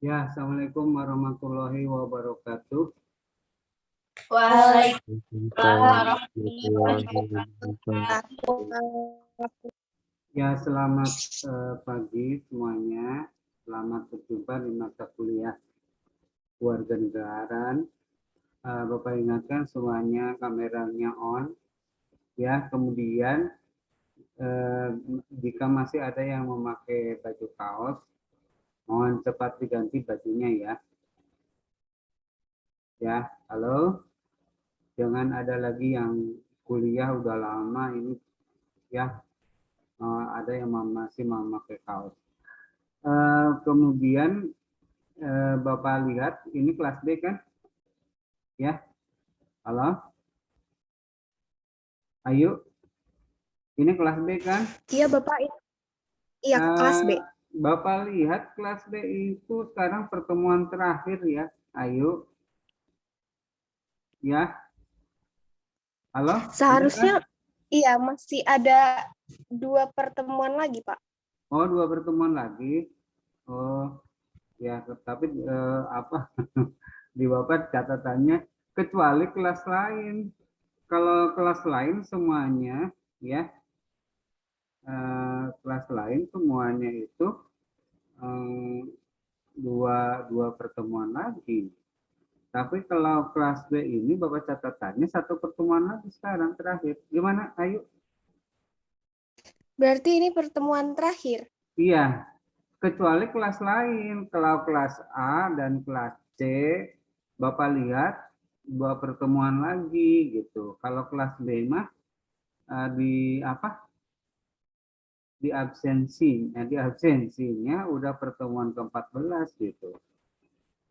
Ya, Assalamualaikum warahmatullahi wabarakatuh. Waalaikumsalam. Ya, selamat pagi semuanya. Selamat berjumpa di mata kuliah kewarganegaraan. Bapak ingatkan semuanya kameranya on. Ya, kemudian jika masih ada yang memakai baju kaos, mohon cepat diganti bajunya ya. Ya, halo. Jangan ada lagi yang kuliah udah lama ini ya. Ada yang masih memakai kaos. Kemudian Bapak lihat ini kelas B kan? Ya, halo, ayo, ini kelas B kan? Iya Bapak, iya kelas B. Bapak lihat kelas B itu sekarang pertemuan terakhir ya, ayo, ya, halo. Seharusnya iya masih ada 2 pertemuan lagi Pak. Oh, 2 pertemuan lagi. Oh, ya, tapi apa di Bapak catatannya kecuali kelas lain. Kalau kelas lain semuanya ya, kelas lain semuanya itu dua pertemuan lagi. Tapi kalau kelas B ini Bapak catatannya 1 pertemuan lagi sekarang terakhir. Gimana? Ayo. Berarti ini pertemuan terakhir. Iya, kecuali kelas lain. Kalau kelas A dan kelas C Bapak lihat 2 pertemuan lagi gitu. Kalau kelas B mah di apa? Di absensinya udah pertemuan ke-14 gitu.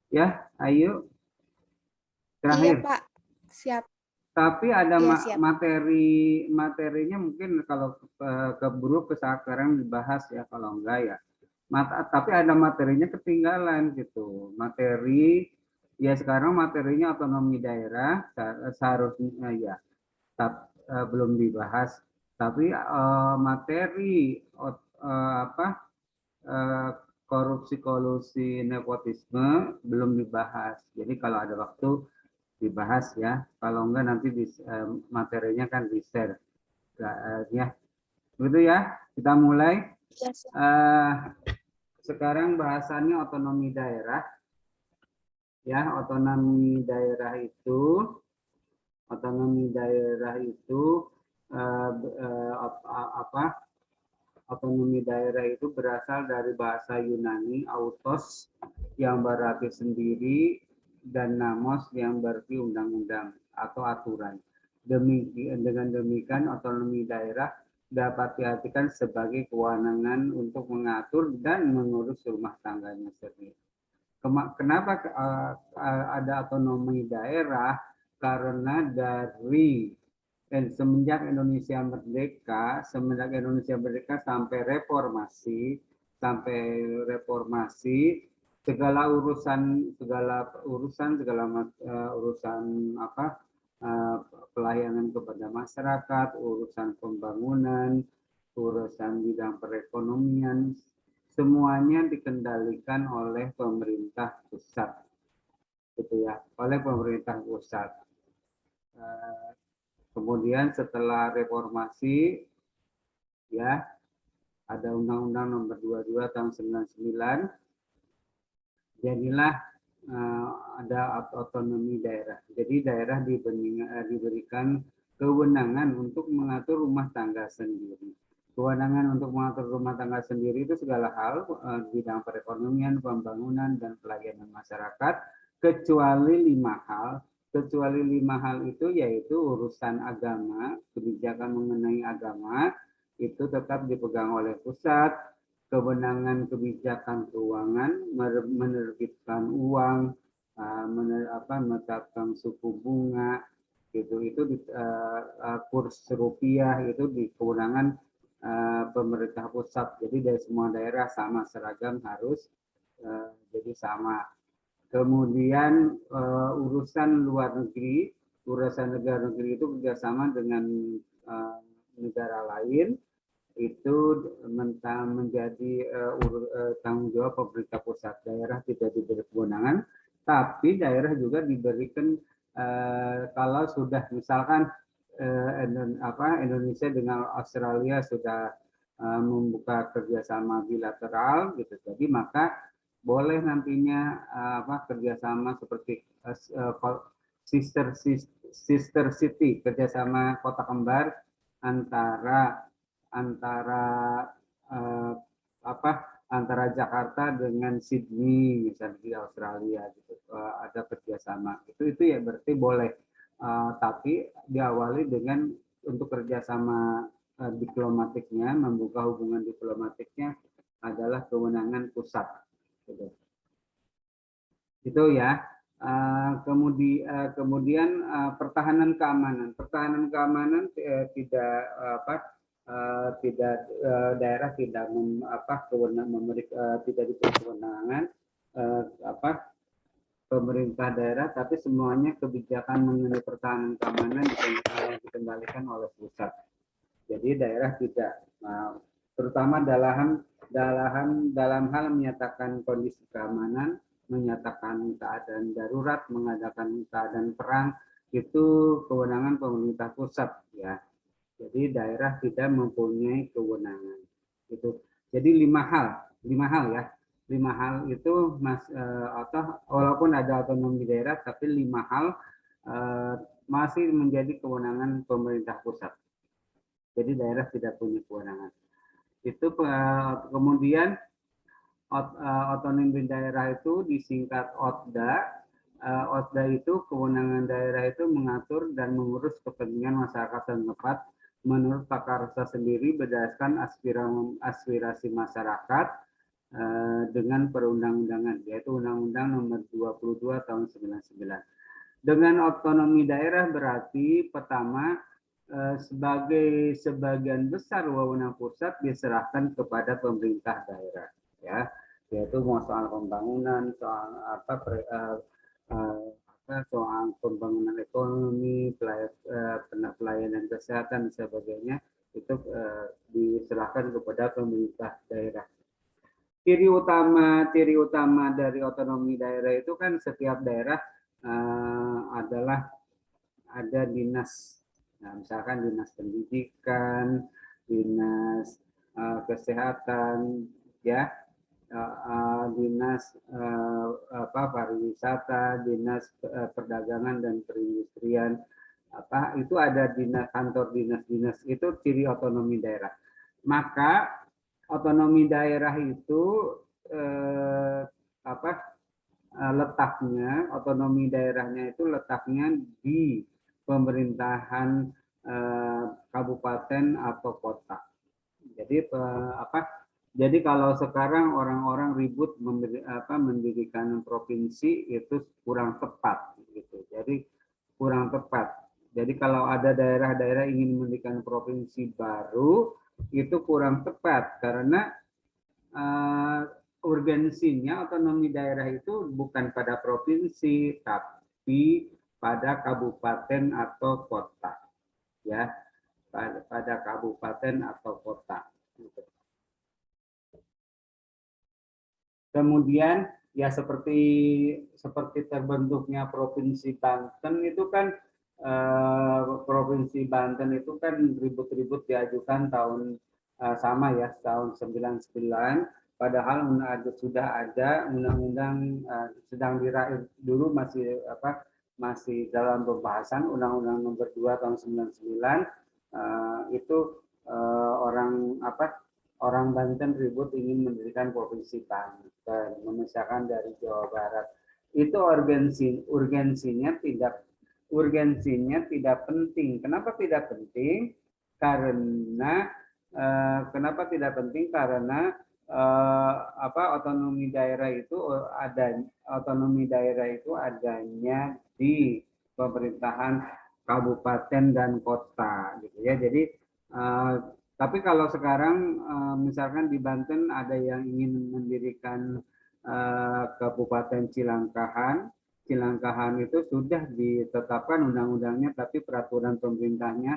Ya, ayo. Terakhir. Iya Pak, siap. Tapi ada Iya, materinya mungkin kalau keburu sekarang dibahas ya, kalau enggak ya. Tapi ada materinya ketinggalan gitu. Materi ya sekarang materinya otonomi daerah seharusnya ya, belum dibahas. Tapi materi apa korupsi kolusi nepotisme belum dibahas. Jadi kalau ada waktu dibahas ya. Kalau enggak nanti materinya kan di-share. Ya, begitu ya. Kita mulai. Iya, Sekarang bahasannya otonomi daerah. Ya, otonomi daerah itu apa? Otonomi daerah itu berasal dari bahasa Yunani autos yang berarti sendiri dan namos yang berarti undang-undang atau aturan. Dengan demikian otonomi daerah dapat diartikan sebagai kewenangan untuk mengatur dan mengurus rumah tangganya sendiri. Kenapa ada otonomi daerah? Karena dari semenjak Indonesia merdeka sampai reformasi, segala urusan pelayanan kepada masyarakat, urusan pembangunan, urusan bidang perekonomian, semuanya dikendalikan oleh pemerintah pusat, gitu ya, oleh pemerintah pusat. Kemudian setelah reformasi, ya, ada Undang-Undang Nomor 22 Tahun 99, jadilah ada otonomi daerah. Jadi daerah diberikan kewenangan untuk mengatur rumah tangga sendiri. Kewenangan untuk mengatur rumah tangga sendiri itu segala hal, bidang perekonomian, pembangunan, dan pelayanan masyarakat, kecuali 5 hal. Kecuali 5 hal itu yaitu urusan agama, kebijakan mengenai agama, itu tetap dipegang oleh pusat. Kewenangan kebijakan keuangan, menerbitkan uang, menetapkan suku bunga, gitu, itu kurs rupiah itu di kewenangan pemerintah pusat. Jadi dari semua daerah sama, seragam harus jadi sama. Kemudian urusan luar negeri, urusan negara negeri itu kerjasama dengan negara lain, itu menjadi tanggung jawab pemerintah pusat. Daerah tidak diberi kewenangan, tapi daerah juga diberikan kalau sudah misalkan Indonesia dengan Australia sudah membuka kerjasama bilateral gitu, jadi maka boleh nantinya kerjasama seperti sister city, kerjasama kota kembar antara Jakarta dengan Sydney misalnya di Australia gitu, ada kerjasama itu ya berarti boleh, tapi diawali dengan untuk kerjasama diplomatiknya, membuka hubungan diplomatiknya adalah kewenangan pusat gitu. Itu ya. Kemudian pertahanan keamanan daerah tidak tidak diberi kewenangan pemerintah daerah, tapi semuanya kebijakan mengenai pertahanan keamanan dikendalikan oleh pusat. Jadi daerah tidak, terutama dalam hal menyatakan kondisi keamanan, menyatakan keadaan darurat, mengadakan keadaan perang, itu kewenangan pemerintah pusat ya. Jadi daerah tidak mempunyai kewenangan. Itu. Jadi lima hal ya. 5 hal itu walaupun ada otonomi daerah, tapi 5 hal masih menjadi kewenangan pemerintah pusat. Jadi daerah tidak punya kewenangan. Itu kemudian otonomi daerah itu disingkat OTDA. OTDA itu kewenangan daerah itu mengatur dan mengurus kepentingan masyarakat setempat menurut takarsa sendiri berdasarkan aspirasi masyarakat dengan perundang-undangan, yaitu Undang-Undang Nomor 22 Tahun 99. Dengan otonomi daerah berarti pertama sebagai sebagian besar wewenang pusat diserahkan kepada pemerintah daerah ya, yaitu mau soal pembangunan, soal soal pembangunan ekonomi, pelayanan kesehatan dan sebagainya itu diserahkan kepada pemerintah daerah. Ciri utama dari otonomi daerah itu kan setiap daerah adalah ada dinas. Nah, misalkan dinas pendidikan, dinas kesehatan, ya, dinas pariwisata, dinas perdagangan dan perindustrian, itu ada kantor dinas-dinas, itu ciri otonomi daerah. Maka otonomi daerah itu otonomi daerahnya itu letaknya di pemerintahan kabupaten atau kota. Jadi kalau sekarang orang-orang ribut mendirikan provinsi itu kurang tepat gitu. Jadi kurang tepat. Jadi kalau ada daerah-daerah ingin mendirikan provinsi baru itu kurang tepat karena urgensinya otonomi daerah itu bukan pada provinsi tapi pada kabupaten atau kota, ya, pada kabupaten atau kota. Kemudian ya seperti terbentuknya provinsi Banten itu kan provinsi Banten itu kan ribut-ribut diajukan tahun sama ya tahun 99, padahal sudah ada undang-undang sedang diraih dulu masih dalam pembahasan Undang-Undang Nomor 2 Tahun 99 itu orang Banten ribut ingin mendirikan provinsi Banten, memisahkan dari Jawa Barat. Itu urgensinya tidak penting. Kenapa tidak penting? Karena otonomi daerah itu adanya di pemerintahan kabupaten dan kota gitu ya. Jadi tapi kalau sekarang misalkan di Banten ada yang ingin mendirikan Kabupaten Cilangkahan itu sudah ditetapkan undang-undangnya, tapi peraturan pemerintahnya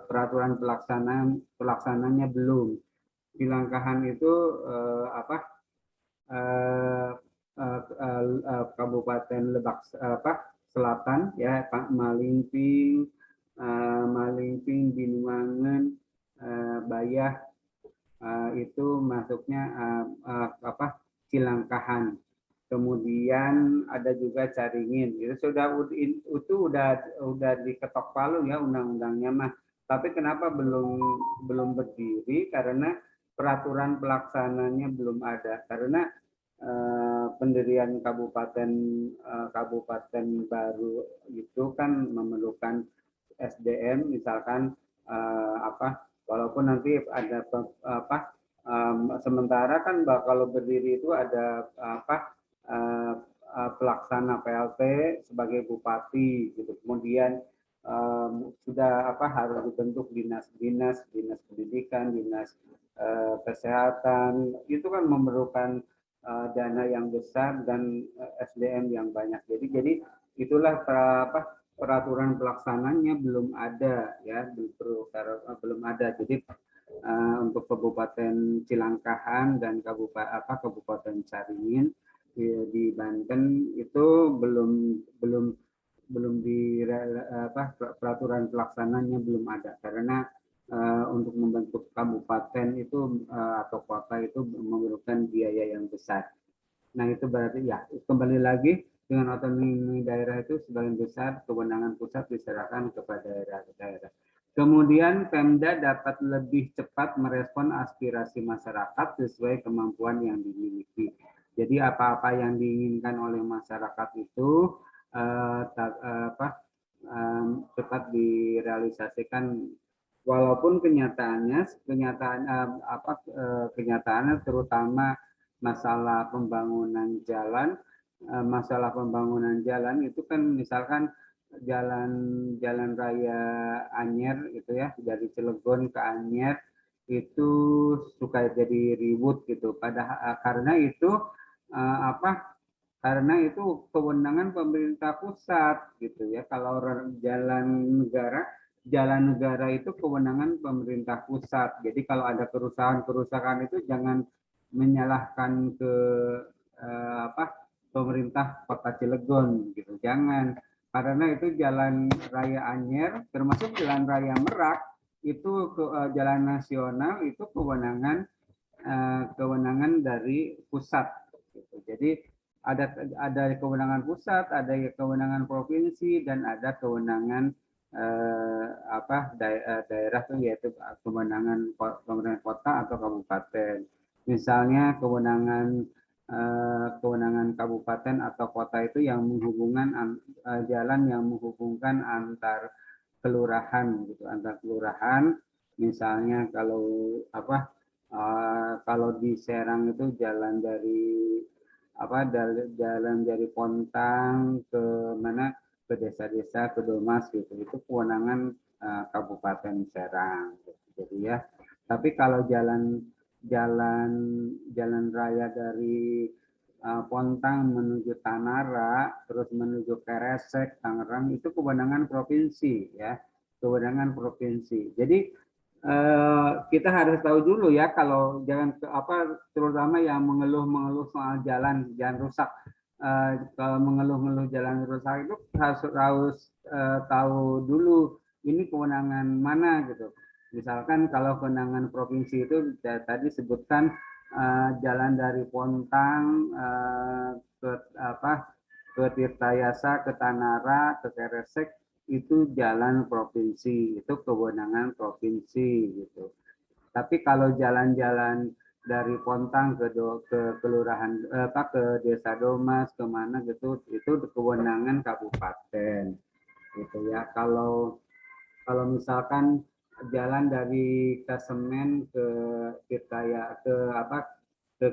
peraturan pelaksananya belum. Cilangkahan itu Kabupaten Lebak Selatan ya, Pak Malingping, Binuangen, Bayah, itu masuknya Cilangkahan. Kemudian ada juga Caringin. Itu udah diketok palu ya undang-undangnya mah. Tapi kenapa belum berdiri? Karena peraturan pelaksananya belum ada. Karena pendirian kabupaten baru itu kan memerlukan SDM, misalkan walaupun nanti ada sementara kan kalau berdiri itu ada pelaksana PLT sebagai bupati gitu. Kemudian sudah harus dibentuk dinas pendidikan, dinas kesehatan. Itu kan memerlukan dana yang besar dan SDM yang banyak. Jadi itulah peraturan pelaksananya belum ada ya, belum ada. Jadi untuk Kabupaten Cilangkahan dan Kabupaten Caringin di Banten itu belum peraturan pelaksananya belum ada karena untuk membentuk kabupaten itu atau kota itu memerlukan biaya yang besar. Nah itu berarti ya kembali lagi dengan otonomi daerah itu sebagian besar kewenangan pusat diserahkan kepada daerah. Kemudian Pemda dapat lebih cepat merespon aspirasi masyarakat sesuai kemampuan yang dimiliki. Jadi apa-apa yang diinginkan oleh masyarakat itu cepat direalisasikan. Walaupun kenyataannya terutama masalah pembangunan jalan itu kan misalkan jalan raya Anyer itu ya, dari Cilegon ke Anyer itu suka jadi ribut gitu. Karena itu kewenangan pemerintah pusat gitu ya. Kalau jalan negara itu kewenangan pemerintah pusat. Jadi kalau ada kerusakan itu jangan menyalahkan ke pemerintah Kota Cilegon gitu. Jangan, karena itu jalan raya Anyer termasuk jalan raya Merak itu jalan nasional itu kewenangan dari pusat gitu. Jadi ada kewenangan pusat, ada kewenangan provinsi, dan ada kewenangan daerah tuh, yaitu kewenangan pemerintah kota atau kabupaten. Misalnya kewenangan kabupaten atau kota itu yang menghubungkan jalan yang menghubungkan antar kelurahan gitu, misalnya kalau di Serang itu jalan dari Pontang ke desa-desa, ke Domas gitu, itu kewenangan Kabupaten Serang gitu. Jadi ya, tapi kalau jalan raya dari Pontang menuju Tanara terus menuju Keresek, Tangerang, itu kewenangan provinsi ya, kewenangan provinsi. Jadi kita harus tahu dulu ya, kalau terutama yang mengeluh soal jalan rusak, kalau mengeluh jalan rusak itu harus tahu dulu ini kewenangan mana gitu. Misalkan kalau kewenangan provinsi itu tadi sebutkan jalan dari Pontang ke Tirtayasa, ke Tanara, ke Keresek, itu jalan provinsi, itu kewenangan provinsi gitu. Tapi kalau jalan-jalan dari Pontang ke kelurahan ke desa Domas kemana gitu, itu kewenangan kabupaten gitu ya. Kalau misalkan jalan dari Kasemen ke Tirtaya, ke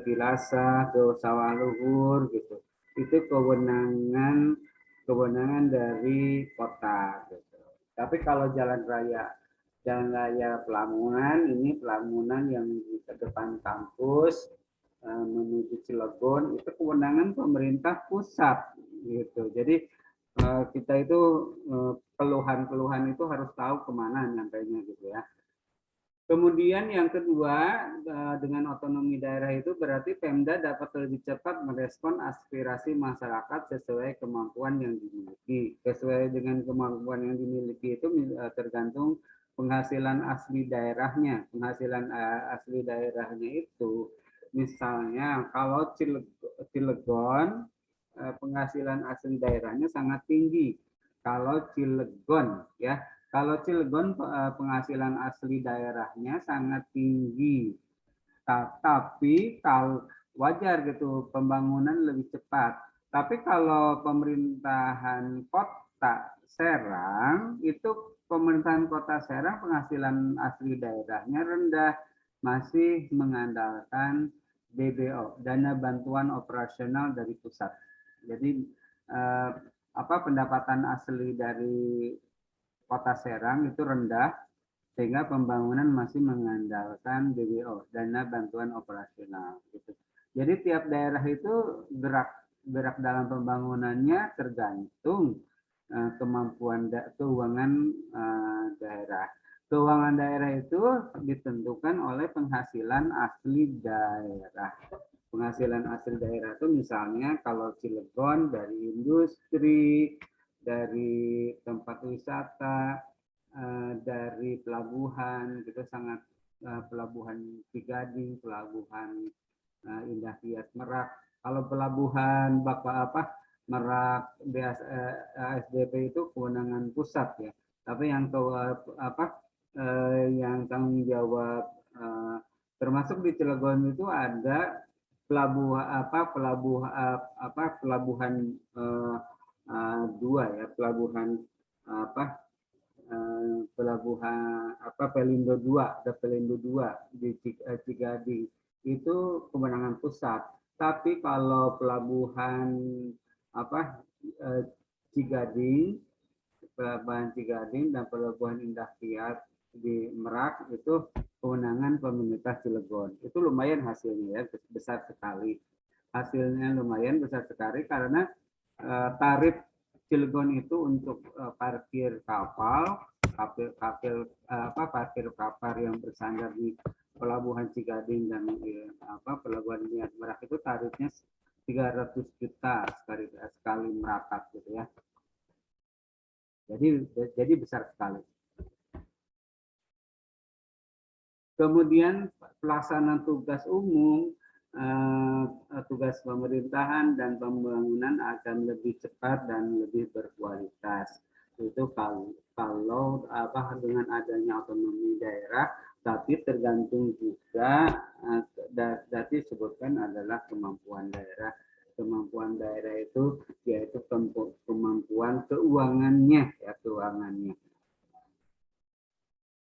Kilasa, ke Sawah Luhur gitu, itu kewenangan dari kota gitu. Tapi kalau jalan raya Pelamunan, ini Pelamunan yang di depan kampus menuju Cilegon, itu kewenangan pemerintah pusat gitu. Jadi kita itu keluhan-keluhan itu harus tahu kemana nyampainya gitu ya. Kemudian yang kedua, dengan otonomi daerah itu berarti Pemda dapat lebih cepat merespon aspirasi masyarakat sesuai kemampuan yang dimiliki. Sesuai dengan kemampuan yang dimiliki itu tergantung penghasilan asli daerahnya. Penghasilan asli daerahnya itu misalnya kalau Cilegon penghasilan asli daerahnya sangat tinggi. Kalau Cilegon ya, kalau Cilegon penghasilan asli daerahnya sangat tinggi, tapi kalau wajar gitu pembangunan lebih cepat. Tapi kalau pemerintahan kota Serang itu pemerintahan kota Serang penghasilan asli daerahnya rendah, masih mengandalkan DBO, dana bantuan operasional dari pusat. Jadi pendapatan asli dari Kota Serang itu rendah sehingga pembangunan masih mengandalkan DBO, dana bantuan operasional gitu. Jadi tiap daerah itu gerak dalam pembangunannya tergantung kemampuan keuangan daerah. Keuangan daerah itu ditentukan oleh penghasilan asli daerah. Penghasilan asli daerah itu misalnya kalau Cilegon dari industri, dari tempat wisata, dari pelabuhan, gitu sangat pelabuhan Cigading, pelabuhan Indah Kiat Merak. Kalau pelabuhan Merak ASDP itu kewenangan pusat ya. Tapi yang yang tanggung jawab termasuk di Cilegon itu ada pelabuhan dua ya, pelabuhan Pelindo 2, ada Pelindo 2 di Cigading itu kewenangan pusat. Tapi kalau pelabuhan Cigading, dan pelabuhan Indah Kiat di Merak itu kewenangan pemerintah Cilegon. Itu lumayan hasilnya ya, besar sekali. Hasilnya lumayan besar sekali karena tarif Cilegon itu untuk parkir kapal yang bersandar di pelabuhan Cigading dan pelabuhan Niat Merak itu tarifnya 300 juta sekali merapat gitu ya. Jadi besar sekali. Kemudian pelaksanaan tugas umum, tugas pemerintahan dan pembangunan akan lebih cepat dan lebih berkualitas. Itu kalau dengan adanya otonomi daerah, tapi tergantung juga tadi disebutkan adalah kemampuan daerah. Kemampuan daerah itu yaitu kemampuan keuangannya ya, keuangannya.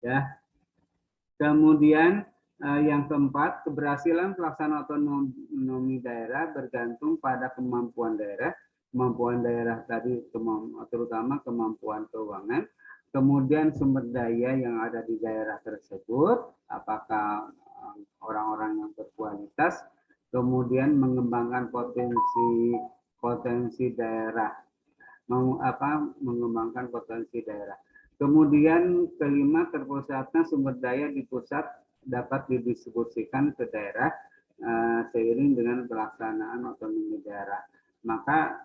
Ya. Kemudian yang keempat, keberhasilan pelaksanaan otonomi daerah bergantung pada kemampuan daerah. Kemampuan daerah tadi terutama kemampuan keuangan, kemudian sumber daya yang ada di daerah tersebut, apakah orang-orang yang berkualitas, kemudian mengembangkan potensi daerah, mengembangkan potensi daerah. Kemudian kelima, terpusatnya sumber daya di pusat dapat didistribusikan ke daerah seiring dengan pelaksanaan otonomi daerah. Maka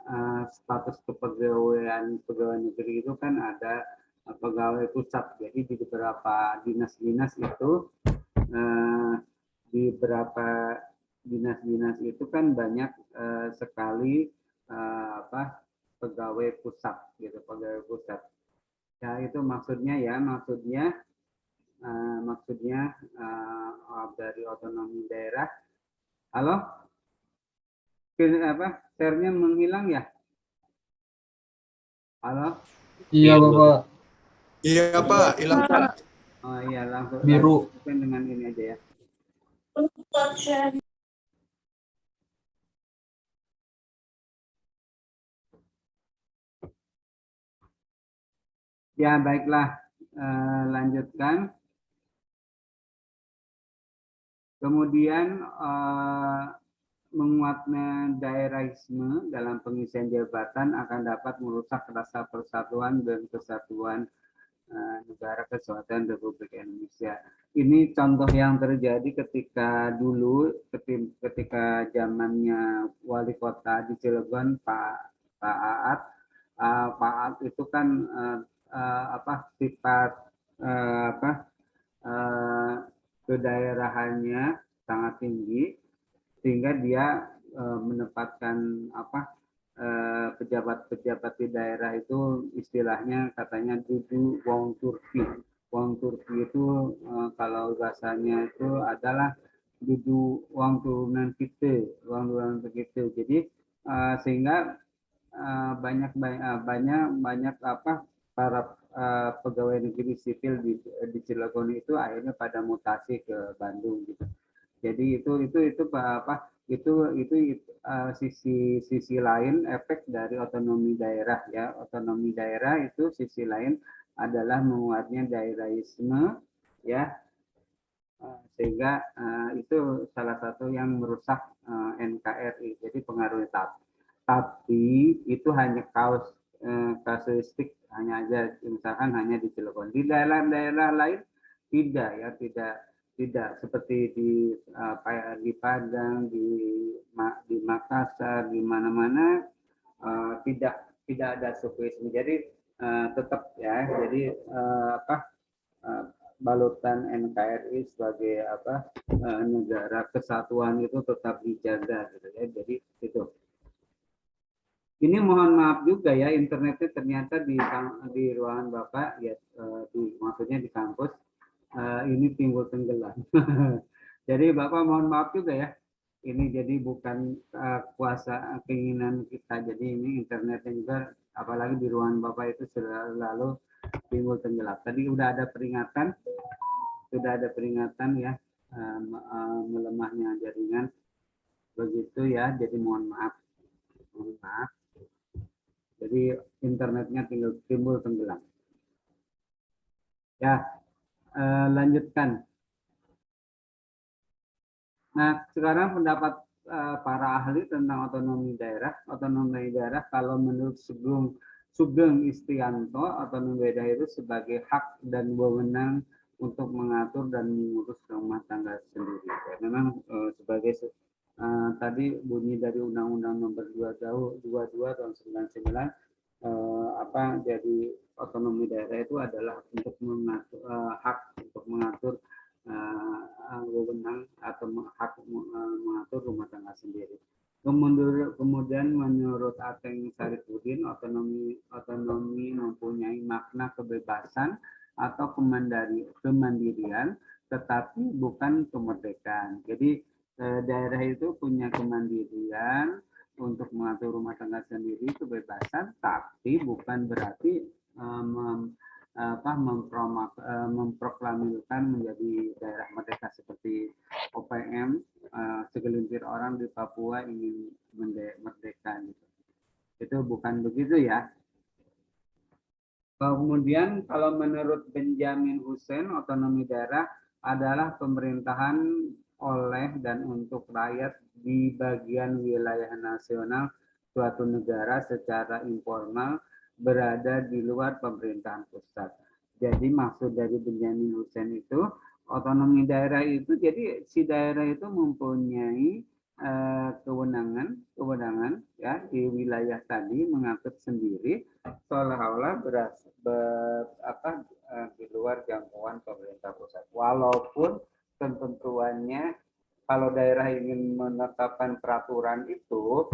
status kepegawaian pegawai negeri itu kan ada pegawai pusat. Jadi di beberapa dinas-dinas itu itu kan banyak sekali pegawai pusat gitu, pegawai pusat. Ya itu maksudnya dari otonomi daerah. Halo? Share-nya menghilang ya? Halo? Iya Bapak. Iya Pak, hilang Pak. Oh iya, langsung Biru. dengan ini aja ya. Ya baiklah, lanjutkan. Kemudian menguatnya daerahisme dalam pengisian jabatan akan dapat merusak rasa persatuan dan kesatuan Negara Kesatuan Republik Indonesia. Ini contoh yang terjadi ketika dulu, ketika zamannya wali kota di Cilegon, Pak Aat. Pak Aat itu kan sifat kedaerahannya sangat tinggi, sehingga dia menempatkan pejabat-pejabat di daerah itu istilahnya katanya dudu wong Turki. Wong Turki itu kalau bahasanya itu adalah dudu wong turunan kita, wong turunan kita. Jadi sehingga banyak para pegawai negeri sipil di Cilegon itu akhirnya pada mutasi ke Bandung gitu. Jadi itu sisi lain efek dari otonomi daerah ya. Otonomi daerah itu sisi lain adalah menguatnya daerahisme ya, sehingga itu salah satu yang merusak NKRI. Jadi pengaruhnya tapi itu hanya kasuistik, hanya aja misalkan hanya di Cilegon. Di daerah-daerah lain tidak seperti di Padang, di Makassar, di mana-mana tidak ada sukuisme. Jadi tetap ya, jadi balutan NKRI sebagai negara kesatuan itu tetap dijaga gitu ya. Jadi itu. Ini mohon maaf juga ya, internetnya ternyata di ruangan Bapak ya, maksudnya di kampus ini timbul tenggelam. Jadi Bapak mohon maaf juga ya. Ini jadi bukan kuasa keinginan kita. Jadi ini internetnya juga, apalagi di ruangan Bapak itu selalu timbul tenggelam. Tadi sudah ada peringatan ya, melemahnya jaringan. Begitu ya. Jadi mohon maaf. Jadi internetnya timbul tenggelam. Ya, lanjutkan. Nah, sekarang pendapat para ahli tentang otonomi daerah. Otonomi daerah kalau menurut Sugeng Istianto, otonomi daerah itu sebagai hak dan wewenang untuk mengatur dan mengurus rumah tangga sendiri. Ya, memang sebagai tadi bunyi dari Undang-Undang Nomor 22 tahun 99, jadi otonomi daerah itu adalah untuk mengatur hak untuk mengatur wewenang atau hak mengatur rumah tangga sendiri. Kemudian menurut Ateng Sarifudin, otonomi mempunyai makna kebebasan atau kemandirian, tetapi bukan kemerdekaan. Jadi daerah itu punya kemandirian untuk mengatur rumah tangga sendiri, kebebasan, tapi bukan berarti memproklamirkan menjadi daerah merdeka seperti OPM. Segelintir orang di Papua ingin merdeka gitu. Itu bukan begitu ya. Kemudian kalau menurut Benjamin Hussein, otonomi daerah adalah pemerintahan oleh dan untuk rakyat di bagian wilayah nasional suatu negara secara informal berada di luar pemerintahan pusat. Jadi maksud dari Benjamin Hussein itu, otonomi daerah itu, jadi si daerah itu mempunyai kewenangan ya di wilayah tadi mengatur sendiri, seolah-olah di luar jangkauan pemerintah pusat. Walaupun ketentuannya kalau daerah ingin menetapkan peraturan itu,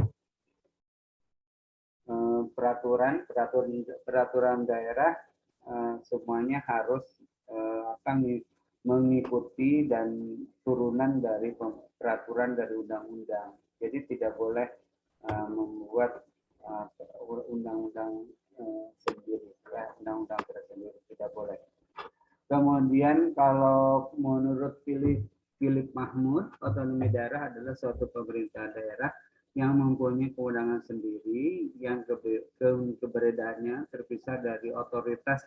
peraturan daerah semuanya harus mengikuti dan turunan dari peraturan dari undang-undang. Jadi tidak boleh membuat undang-undang sendiri, ya, undang-undang tersendiri tidak boleh. Kemudian kalau menurut Philip Mahmud, otonomi daerah adalah suatu pemerintah daerah yang mempunyai kewenangan sendiri yang keberadaannya terpisah dari otoritas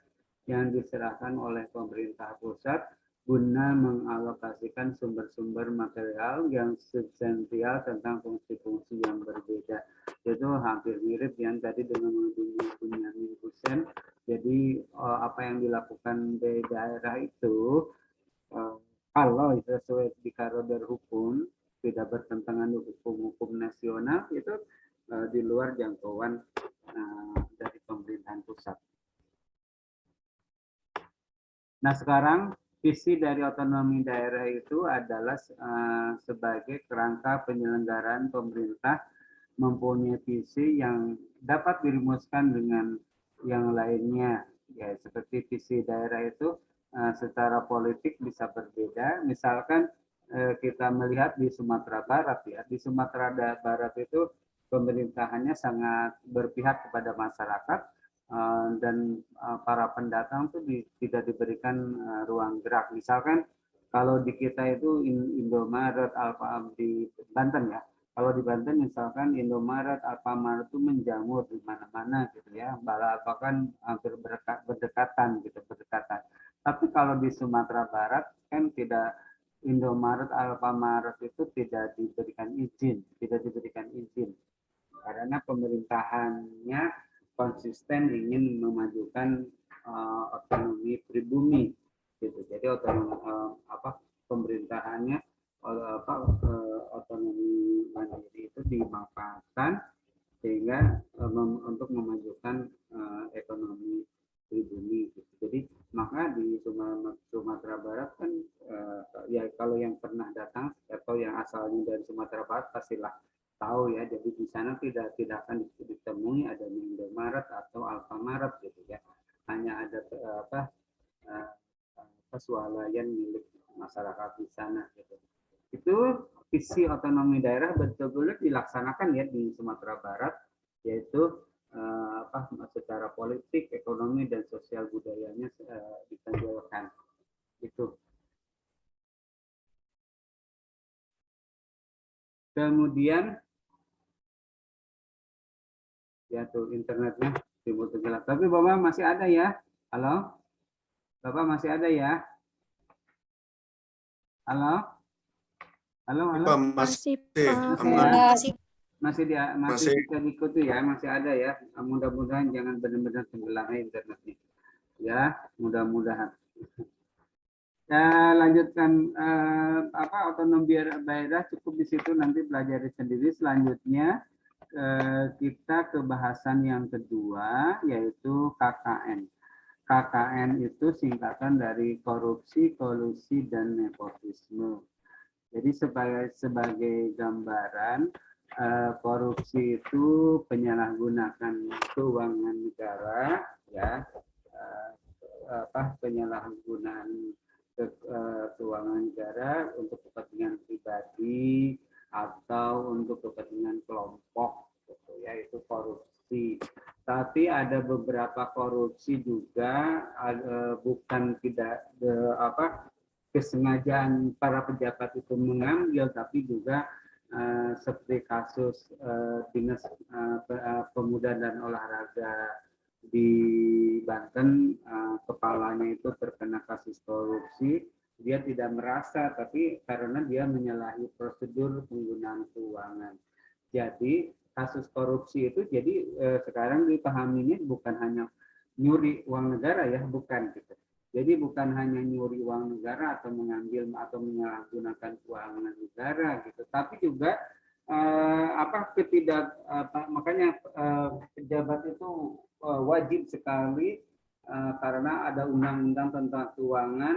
yang diserahkan oleh pemerintah pusat guna mengalokasikan sumber-sumber material yang substansial tentang fungsi-fungsi yang berbeda. Itu hampir mirip yang tadi dengan Bunyamin Hussein. Jadi apa yang dilakukan di daerah itu kalau sesuai di koridor hukum tidak bertentangan hukum-hukum nasional itu di luar jangkauan dari pemerintahan pusat. Nah sekarang visi dari otonomi daerah itu adalah sebagai kerangka penyelenggaraan pemerintah mempunyai visi yang dapat dirumuskan dengan yang lainnya. Ya, seperti visi daerah itu secara politik bisa berbeda. Misalkan kita melihat di Sumatera Barat ya, di Sumatera Barat itu pemerintahannya sangat berpihak kepada masyarakat. Dan para pendatang itu tidak diberikan ruang gerak. Misalkan kalau di kita itu Indomaret, Alfamart di Banten ya. Kalau di Banten misalkan Indomaret, Alfamart itu menjamur di mana-mana gitu ya. Bahkan hampir berdekatan gitu, berdekatan. Tapi kalau di Sumatera Barat kan tidak, Indomaret, Alfamart itu tidak diberikan izin karena pemerintahannya konsisten ingin memajukan otonomi pribumi gitu. Jadi otonomi pemerintahannya otonomi mandiri itu dimanfaatkan sehingga untuk memajukan ekonomi pribumi gitu. Jadi maka di Sumatera Barat kan ya kalau yang pernah datang atau yang asalnya dari Sumatera Barat pastilah tahu ya, jadi di sana tidak akan ditemui ada Indomaret atau Alfamart gitu ya, hanya ada swalayan milik masyarakat di sana gitu. Itu visi otonomi daerah betul-betul dilaksanakan ya di Sumatera Barat, yaitu secara politik, ekonomi dan sosial budayanya ditonjolkan itu. Kemudian ya tuh internetnya timbul tenggelam. Tapi Bapak masih ada ya? Halo? Bapak masih ada ya? Halo? Halo? Masih, masih bisa diikuti ya? Masih ada ya? Mudah-mudahan jangan benar-benar tenggelam internetnya. Ya, mudah-mudahan. Ya, lanjutkan otonomi daerah cukup di situ, nanti pelajari sendiri. Selanjutnya kita ke bahasan yang kedua, yaitu KKN. KKN itu singkatan dari korupsi, kolusi, dan nepotisme. Jadi sebagai gambaran, korupsi itu penyalahgunaan keuangan negara, ya, penyalahgunaan keuangan negara untuk kepentingan pribadi atau untuk kepentingan kelompok, gitu ya, itu korupsi. Tapi ada beberapa korupsi juga bukan tidak kesengajaan para pejabat itu mengambil, tapi juga seperti kasus Dinas Pemuda dan Olahraga di Banten, kepalanya itu terkena kasus korupsi. Dia tidak merasa, tapi karena dia menyalahi prosedur penggunaan keuangan. Jadi kasus korupsi itu jadi sekarang dipahaminya bukan hanya nyuri uang negara ya, bukan gitu. Jadi bukan hanya nyuri uang negara atau mengambil atau menyalahgunakan keuangan negara gitu, tapi juga makanya pejabat itu wajib sekali karena ada undang-undang tentang keuangan